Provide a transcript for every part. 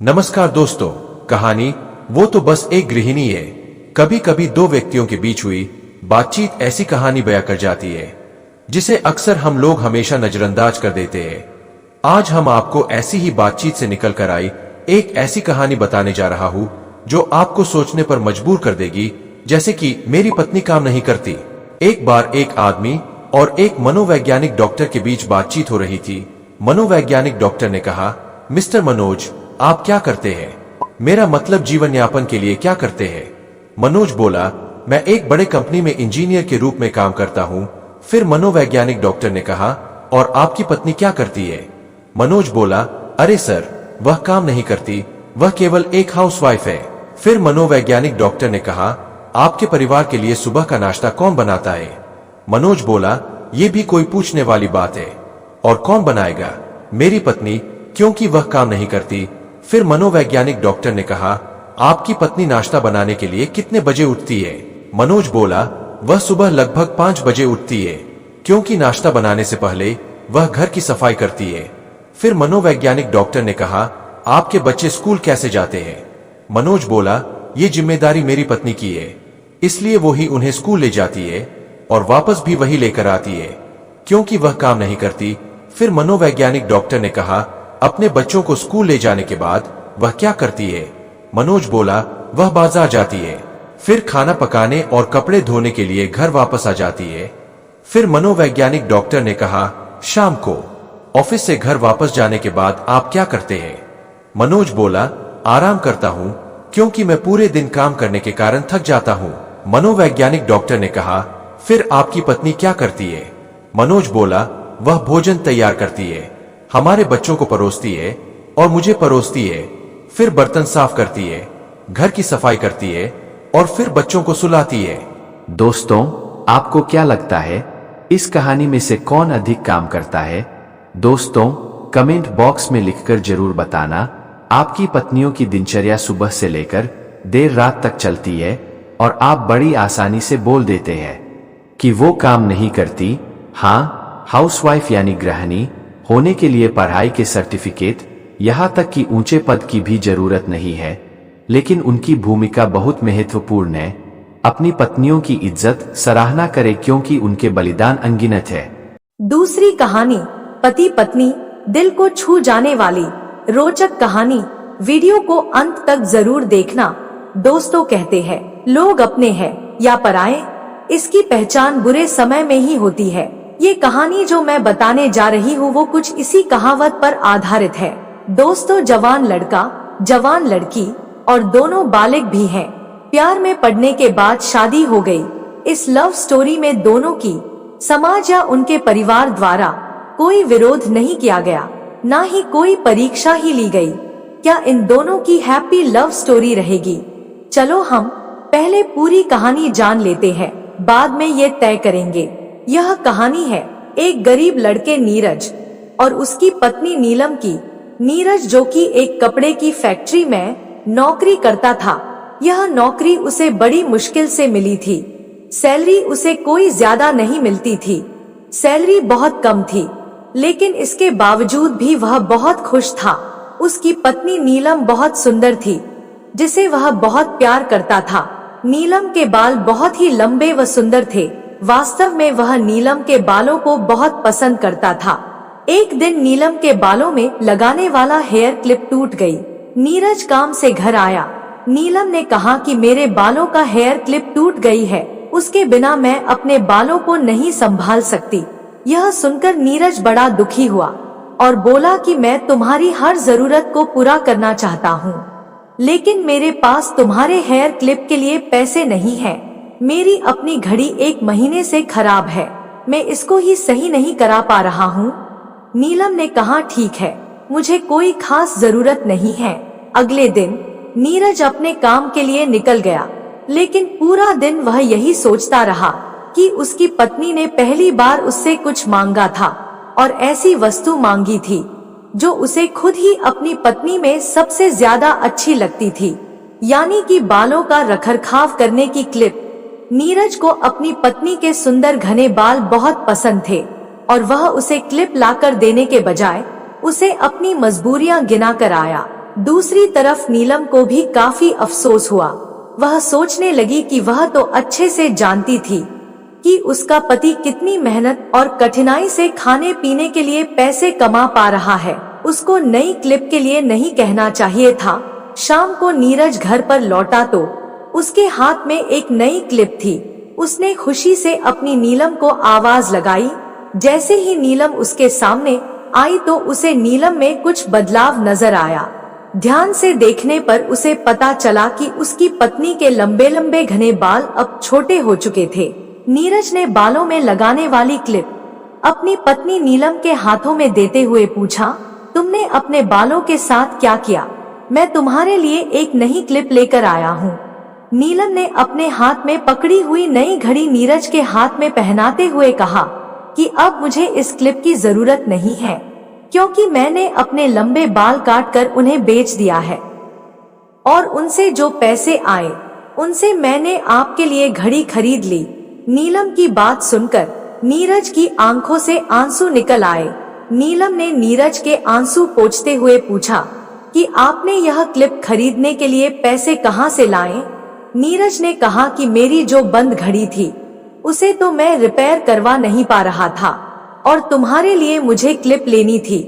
नमस्कार दोस्तों। कहानी वो तो बस एक गृहिणी है। कभी कभी दो व्यक्तियों के बीच हुई बातचीत ऐसी कहानी बयां कर जाती है जिसे अक्सर हम लोग हमेशा नजरअंदाज कर देते हैं। आज हम आपको ऐसी ही बातचीत से निकल कर आई एक ऐसी कहानी बताने जा रहा हूँ जो आपको सोचने पर मजबूर कर देगी। जैसे कि मेरी पत्नी काम नहीं करती। एक बार एक आदमी और एक मनोवैज्ञानिक डॉक्टर के बीच बातचीत हो रही थी। मनोवैज्ञानिक डॉक्टर ने कहा, मिस्टर मनोज, आप क्या करते हैं? मेरा मतलब जीवन यापन के लिए क्या करते हैं? मनोज बोला, मैं एक बड़े कंपनी में इंजीनियर के रूप में काम करता हूँ। फिर मनोवैज्ञानिक डॉक्टर ने कहा, और आपकी पत्नी क्या करती है? मनोज बोला, अरे सर, वह काम नहीं करती, वह केवल एक हाउसवाइफ है। फिर मनोवैज्ञानिक डॉक्टर ने कहा, आपके परिवार के लिए सुबह का नाश्ता कौन बनाता है? मनोज बोला, ये भी कोई पूछने वाली बात है, और कौन बनाएगा? मेरी पत्नी, क्योंकि वह काम नहीं करती। फिर मनोवैज्ञानिक डॉक्टर ने कहा, आपकी पत्नी नाश्ता बनाने के लिए कितने बजे उठती है? मनोज बोला, वह सुबह लगभग 5 बजे उठती है, क्योंकि नाश्ता बनाने से पहले वह घर की सफाई करती है। फिर मनोवैज्ञानिक डॉक्टर ने कहा, आपके बच्चे स्कूल कैसे जाते हैं? मनोज बोला, ये जिम्मेदारी मेरी पत्नी की है, इसलिए वो ही उन्हें स्कूल ले जाती है और वापस भी वही लेकर आती है, क्योंकि वह काम नहीं करती। फिर मनोवैज्ञानिक डॉक्टर ने कहा, अपने बच्चों को स्कूल ले जाने के बाद वह क्या करती है? मनोज बोला, वह बाजार जाती है, फिर खाना पकाने और कपड़े धोने के लिए घर वापस आ जाती है। फिर मनोवैज्ञानिक डॉक्टर ने कहा, शाम को ऑफिस से घर वापस जाने के बाद आप क्या करते हैं? मनोज बोला, आराम करता हूँ, क्योंकि मैं पूरे दिन काम करने के कारण थक जाता हूँ। मनोवैज्ञानिक डॉक्टर ने कहा, फिर आपकी पत्नी क्या करती है? मनोज बोला, वह भोजन तैयार करती है, हमारे बच्चों को परोसती है और मुझे परोसती है, फिर बर्तन साफ करती है, घर की सफाई करती है और फिर बच्चों को सुलाती है। दोस्तों, आपको क्या लगता है इस कहानी में से कौन अधिक काम करता है? दोस्तों, कमेंट बॉक्स में लिखकर जरूर बताना आपकी पत्नियों की दिनचर्या सुबह से लेकर देर रात तक चलती है और आप बड़ी आसानी से बोल देते हैं कि वो काम नहीं करती। हाँ, हाउसवाइफ यानी गृहिणी होने के लिए पढ़ाई के सर्टिफिकेट, यहाँ तक कि ऊंचे पद की भी जरूरत नहीं है, लेकिन उनकी भूमिका बहुत महत्वपूर्ण है। अपनी पत्नियों की इज्जत सराहना करें, क्योंकि उनके बलिदान अनगिनत है। दूसरी कहानी, पति पत्नी, दिल को छू जाने वाली रोचक कहानी। वीडियो को अंत तक जरूर देखना। दोस्तों कहते हैं, लोग अपने हैं या पराए, इसकी पहचान बुरे समय में ही होती है। ये कहानी जो मैं बताने जा रही हूँ वो कुछ इसी कहावत पर आधारित है। दोस्तों, जवान लड़का, जवान लड़की और दोनों बालिग भी हैं। प्यार में पड़ने के बाद शादी हो गई। इस लव स्टोरी में दोनों की समाज या उनके परिवार द्वारा कोई विरोध नहीं किया गया, ना ही कोई परीक्षा ही ली गई। क्या इन दोनों की हैप्पी लव स्टोरी रहेगी? चलो हम पहले पूरी कहानी जान लेते हैं, बाद में ये तय करेंगे। यह कहानी है एक गरीब लड़के नीरज और उसकी पत्नी नीलम की। नीरज, जो कि एक कपड़े की फैक्ट्री में नौकरी करता था, यह नौकरी उसे बड़ी मुश्किल से मिली थी। सैलरी उसे कोई ज्यादा नहीं मिलती थी, सैलरी बहुत कम थी, लेकिन इसके बावजूद भी वह बहुत खुश था। उसकी पत्नी नीलम बहुत सुंदर थी, जिसे वह बहुत प्यार करता था। नीलम के बाल बहुत ही लंबे व सुंदर थे। वास्तव में वह नीलम के बालों को बहुत पसंद करता था। एक दिन नीलम के बालों में लगाने वाला हेयर क्लिप टूट गई। नीरज काम से घर आया। नीलम ने कहा कि मेरे बालों का हेयर क्लिप टूट गई है, उसके बिना मैं अपने बालों को नहीं संभाल सकती। यह सुनकर नीरज बड़ा दुखी हुआ और बोला कि मैं तुम्हारी हर जरूरत को पूरा करना चाहता हूँ, लेकिन मेरे पास तुम्हारे हेयर क्लिप के लिए पैसे नहीं है। मेरी अपनी घड़ी 1 महीने से खराब है, मैं इसको ही सही नहीं करा पा रहा हूँ। नीलम ने कहा, ठीक है, मुझे कोई खास जरूरत नहीं है। अगले दिन नीरज अपने काम के लिए निकल गया, लेकिन पूरा दिन वह यही सोचता रहा कि उसकी पत्नी ने पहली बार उससे कुछ मांगा था और ऐसी वस्तु मांगी थी जो उसे खुद ही अपनी पत्नी में सबसे ज्यादा अच्छी लगती थी, यानी कि बालों का रखरखाव करने की क्लिप। नीरज को अपनी पत्नी के सुंदर घने बाल बहुत पसंद थे और वह उसे क्लिप लाकर देने के बजाय उसे अपनी मजबूरियां गिना कर आया। दूसरी तरफ नीलम को भी काफी अफसोस हुआ। वह सोचने लगी कि वह तो अच्छे से जानती थी कि उसका पति कितनी मेहनत और कठिनाई से खाने पीने के लिए पैसे कमा पा रहा है। उसको नई क्लिप के लिए नहीं कहना चाहिए था। शाम को नीरज घर पर लौटा तो उसके हाथ में एक नई क्लिप थी। उसने खुशी से अपनी नीलम को आवाज लगाई। जैसे ही नीलम उसके सामने आई तो उसे नीलम में कुछ बदलाव नजर आया। ध्यान से देखने पर उसे पता चला कि उसकी पत्नी के लंबे लंबे घने बाल अब छोटे हो चुके थे। नीरज ने बालों में लगाने वाली क्लिप अपनी पत्नी नीलम के हाथों में देते हुए पूछा, तुमने अपने बालों के साथ क्या किया? मैं तुम्हारे लिए एक नई क्लिप लेकर आया हूँ। नीलम ने अपने हाथ में पकड़ी हुई नई घड़ी नीरज के हाथ में पहनाते हुए कहा कि अब मुझे इस क्लिप की जरूरत नहीं है, क्योंकि मैंने अपने लंबे बाल काटकर उन्हें बेच दिया है और उनसे जो पैसे आए उनसे मैंने आपके लिए घड़ी खरीद ली। नीलम की बात सुनकर नीरज की आंखों से आंसू निकल आए। नीलम ने नीरज के आंसू पोंछते हुए पूछा कि आपने यह क्लिप खरीदने के लिए पैसे कहां से लाए? नीरज ने कहा कि मेरी जो बंद घड़ी थी उसे तो मैं रिपेयर करवा नहीं पा रहा था और तुम्हारे लिए मुझे क्लिप लेनी थी,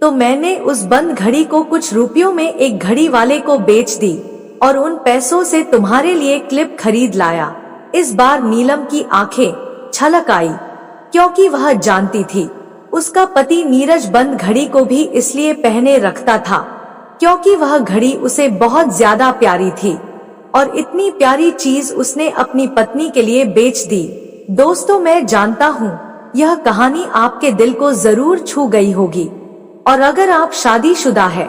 तो मैंने उस बंद घड़ी को कुछ रुपयों में एक घड़ी वाले को बेच दी और उन पैसों से तुम्हारे लिए क्लिप खरीद लाया। इस बार नीलम की आंखें छलक आई, क्योंकि वह जानती थी उसका पति नीरज बंद घड़ी को भी इसलिए पहने रखता था क्योंकि वह घड़ी उसे बहुत ज्यादा प्यारी थी और इतनी प्यारी चीज उसने अपनी पत्नी के लिए बेच दी। दोस्तों, मैं जानता हूँ यह कहानी आपके दिल को जरूर छू गई होगी और अगर आप शादीशुदा है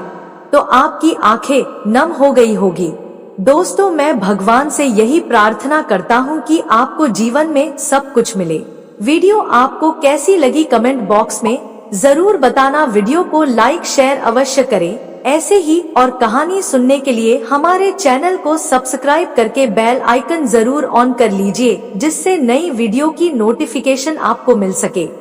तो आपकी आंखें नम हो गई होगी। दोस्तों, मैं भगवान से यही प्रार्थना करता हूँ कि आपको जीवन में सब कुछ मिले। वीडियो आपको कैसी लगी कमेंट बॉक्स में जरूर बताना। वीडियो को लाइक शेयर अवश्य करें। ऐसे ही और कहानी सुनने के लिए हमारे चैनल को सब्सक्राइब करके बेल आइकन जरूर ऑन कर लीजिए, जिससे नई वीडियो की नोटिफिकेशन आपको मिल सके।